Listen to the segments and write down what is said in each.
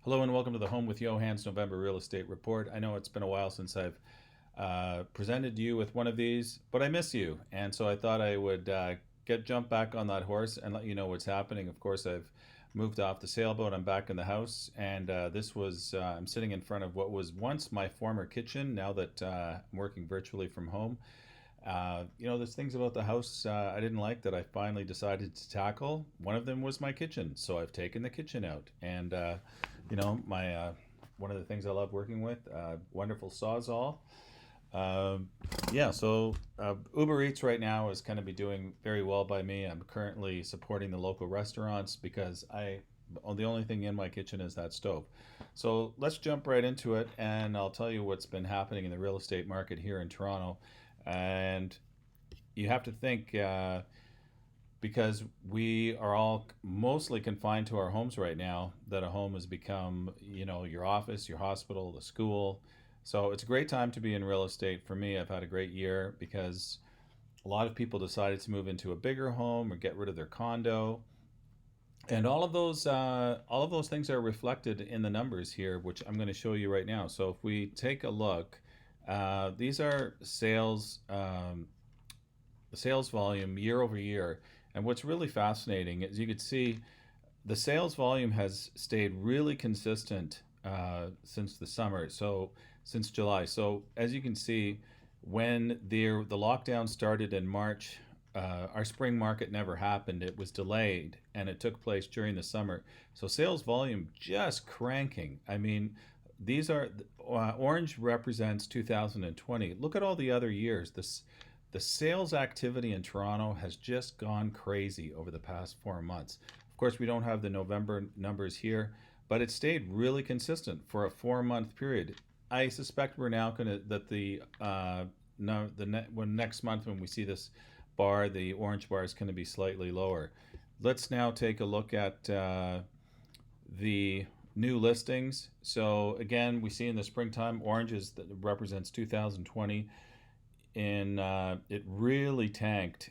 Hello and welcome to the Home with Johann's November Real Estate Report. I know it's been a while since I've presented you with one of these, but I miss you, and so I thought I would jump back on that horse and let you know what's happening. Of course, I've moved off the sailboat. I'm back in the house, and I'm sitting in front of what was once my former kitchen. Now that I'm working virtually from home, there's things about the house I didn't like that I finally decided to tackle. One of them was my kitchen, so I've taken the kitchen out, and my one of the things I love working with, wonderful Sawzall. Uber Eats right now is going to be doing very well by me. I'm currently supporting the local restaurants because the only thing in my kitchen is that stove. So let's jump right into it, and I'll tell you what's been happening in the real estate market here in Toronto. And you have to think, because we are all mostly confined to our homes right now, that a home has become, your office, your hospital, the school. So it's a great time to be in real estate. For me, I've had a great year because a lot of people decided to move into a bigger home or get rid of their condo. And all of those things are reflected in the numbers here, which I'm going to show you right now. So if we take a look, these are sales volume year over year. And what's really fascinating is you could see the sales volume has stayed really consistent since the summer, so since July. So as you can see, when the lockdown started in March, our spring market never happened. It was delayed, and it took place during the summer. So sales volume just cranking. I mean, these are orange represents 2020. Look at all the other years. The sales activity in Toronto has just gone crazy over the past 4 months. Of course, we don't have the November numbers here, but it stayed really consistent for a 4 month period. I suspect we're now going to that the no the ne- when next month when we see this bar, the orange bar is going to be slightly lower. Let's now take a look at the new listings. So again, we see in the springtime, that represents 2020. It really tanked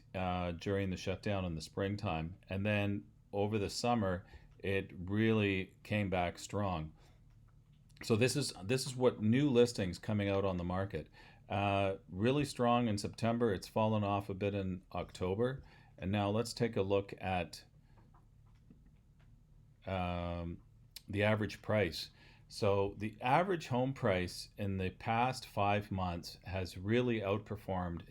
during the shutdown in the springtime, and then over the summer, it really came back strong. So this is what new listings coming out on the market. Really strong in September. It's fallen off a bit in October, and now let's take a look at the average price. So the average home price in the past 5 months has really outperformed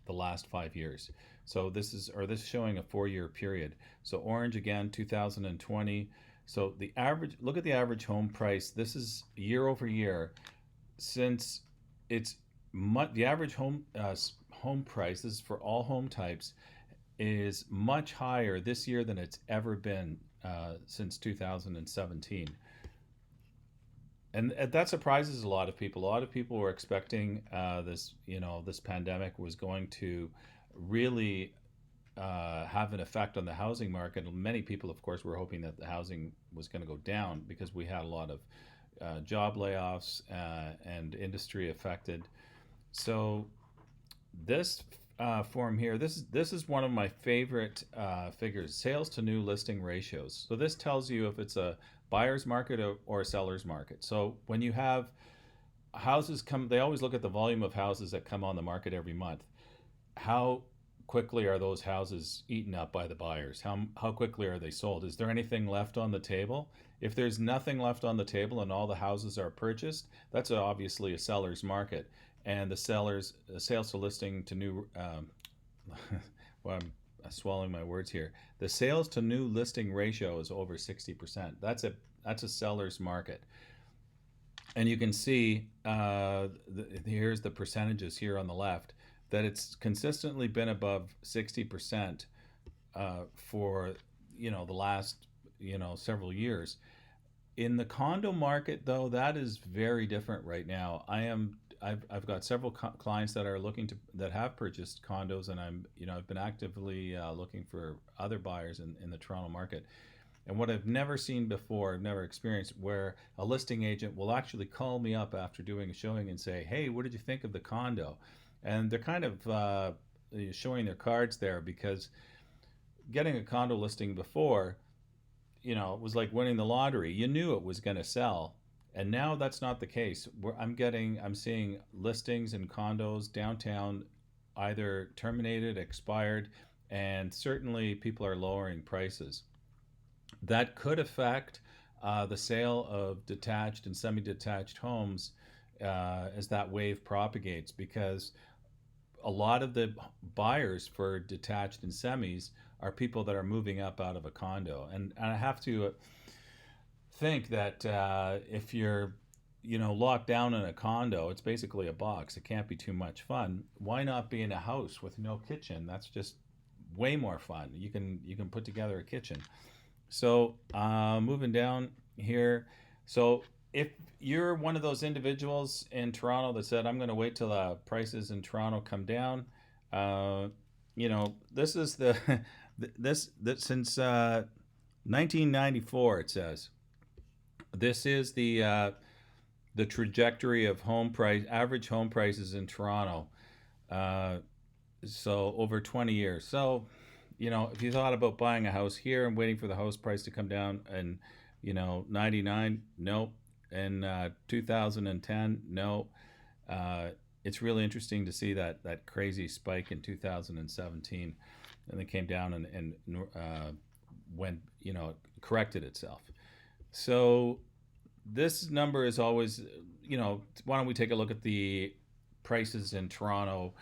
the last 5 years. So this is showing a 4 year period. So orange again, 2020. So look at the average home price. This is year over year. Since the average home price, this is for all home types, is much higher this year than it's ever been since 2017. And that surprises a lot of people. A lot of people were expecting this pandemic was going to really have an effect on the housing market. And many people, of course, were hoping that the housing was going to go down because we had a lot of job layoffs and industry affected. So this form here, this is one of my favorite figures: sales to new listing ratios. So this tells you if it's a buyer's market or a seller's market. So when you have houses they always look at the volume of houses that come on the market every month. How quickly are those houses eaten up by the buyers? How quickly are they sold? Is there anything left on the table? If there's nothing left on the table and all the houses are purchased, that's obviously a seller's market. And the sales to listing to new, well, I'm swallowing my words here. The sales to new listing ratio is over 60%. That's a seller's market. And you can see here's the percentages here on the left, that it's consistently been above 60% for the last several years. In the condo market, though, that is very different right now. I've got several clients that are that have purchased condos, and I've been actively looking for other buyers in the Toronto market. And what I've never seen before, I've never experienced, where a listing agent will actually call me up after doing a showing and say, "Hey, what did you think of the condo?" And they're kind of showing their cards there, because getting a condo listing before, it was like winning the lottery. You knew it was going to sell. And now that's not the case. I'm seeing listings and condos downtown either terminated, expired, and certainly people are lowering prices. That could affect the sale of detached and semi-detached homes as that wave propagates, because a lot of the buyers for detached and semis are people that are moving up out of a condo. And I have to think that if you're locked down in a condo, it's basically a box. It can't be too much fun. Why not be in a house with no kitchen? That's just way more fun. You can put together a kitchen. So moving down here, so if you're one of those individuals in Toronto that said, I'm going to wait till the prices in Toronto come down, this is the this since 1994, it says. This is the trajectory of average home prices in Toronto. Uh, so over 20 years. So, if you thought about buying a house here and waiting for the house price to come down, and 99, nope. In 2010, no. It's really interesting to see that crazy spike in 2017, and then came down and went, corrected itself. So this number is always, why don't we take a look at the prices in Toronto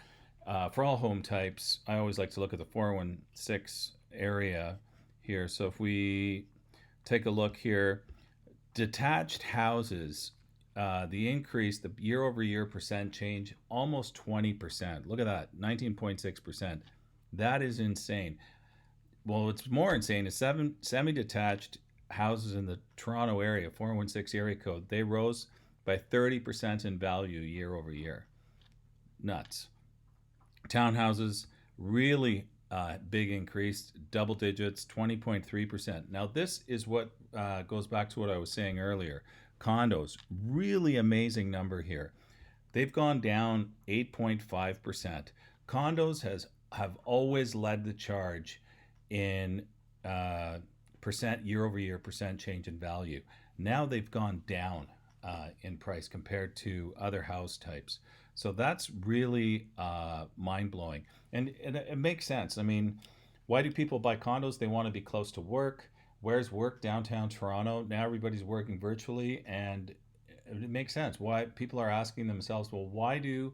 for all home types? I always like to look at the 416 area here. So if we take a look here, detached houses, the year over year percent change, almost 20%. Look at that, 19.6%. That is insane. Well, what's more insane is semi-detached houses in the Toronto area, 416 area code, they rose by 30% in value year over year. Nuts. Townhouses, really big increase, double digits, 20.3%. Now, this is what goes back to what I was saying earlier. Condos, really amazing number here. They've gone down 8.5%. Condos have always led the charge in percent year over year percent change in value. Now they've gone down in price compared to other house types. So that's really mind blowing, and it makes sense. I mean, why do people buy condos? They want to be close to work. Where's work? Downtown Toronto. Now everybody's working virtually, and it makes sense. Why people are asking themselves, well, why do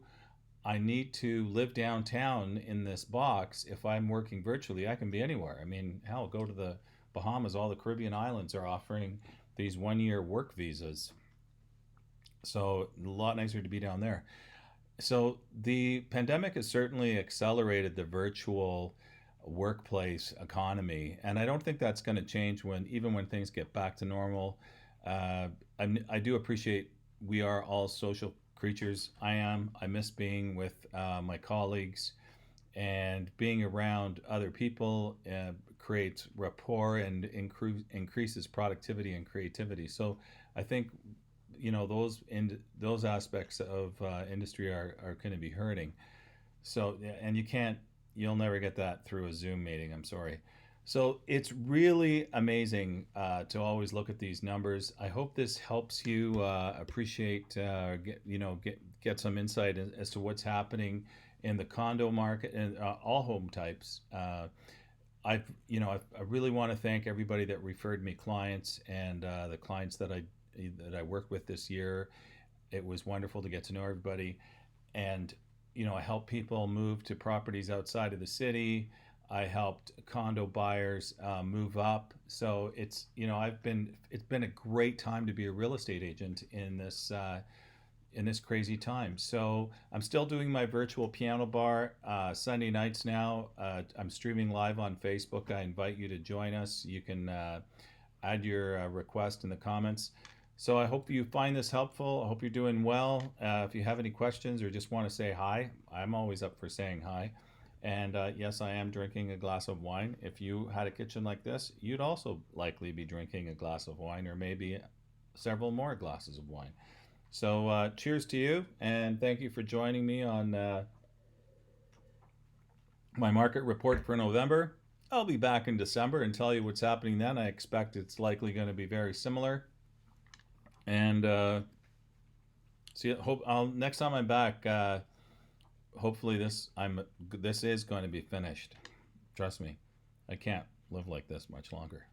I need to live downtown in this box if I'm working virtually? I can be anywhere. I mean, hell, go to the Bahamas. All the Caribbean islands are offering these 1 year work visas. So a lot nicer to be down there. So the pandemic has certainly accelerated the virtual workplace economy, and I don't think that's going to change even when things get back to normal. Uh, I do appreciate we are all social creatures. I am. I miss being with my colleagues, and being around other people creates rapport and increases productivity and creativity. So I think those aspects of industry are going to be hurting. So, and you'll never get that through a Zoom meeting. I'm sorry. So it's really amazing to always look at these numbers. I hope this helps you appreciate, get some insight as to what's happening in the condo market and all home types. I really want to thank everybody that referred me clients, and the clients that I worked with this year. It was wonderful to get to know everybody, and I helped people move to properties outside of the city. I helped condo buyers move up. So it's been a great time to be a real estate agent in this crazy time. So I'm still doing my virtual piano bar Sunday nights now. I'm streaming live on Facebook. I invite you to join us. You can add your request in the comments. So I hope you find this helpful. I hope you're doing well. If you have any questions or just want to say hi, I'm always up for saying hi. And yes, I am drinking a glass of wine. If you had a kitchen like this, you'd also likely be drinking a glass of wine, or maybe several more glasses of wine. So cheers to you, and thank you for joining me on my market report for November. I'll be back in December and tell you what's happening then. I expect it's likely going to be very similar. And see, hope I'll next time I'm back. Hopefully this is going to be finished. Trust me, I can't live like this much longer.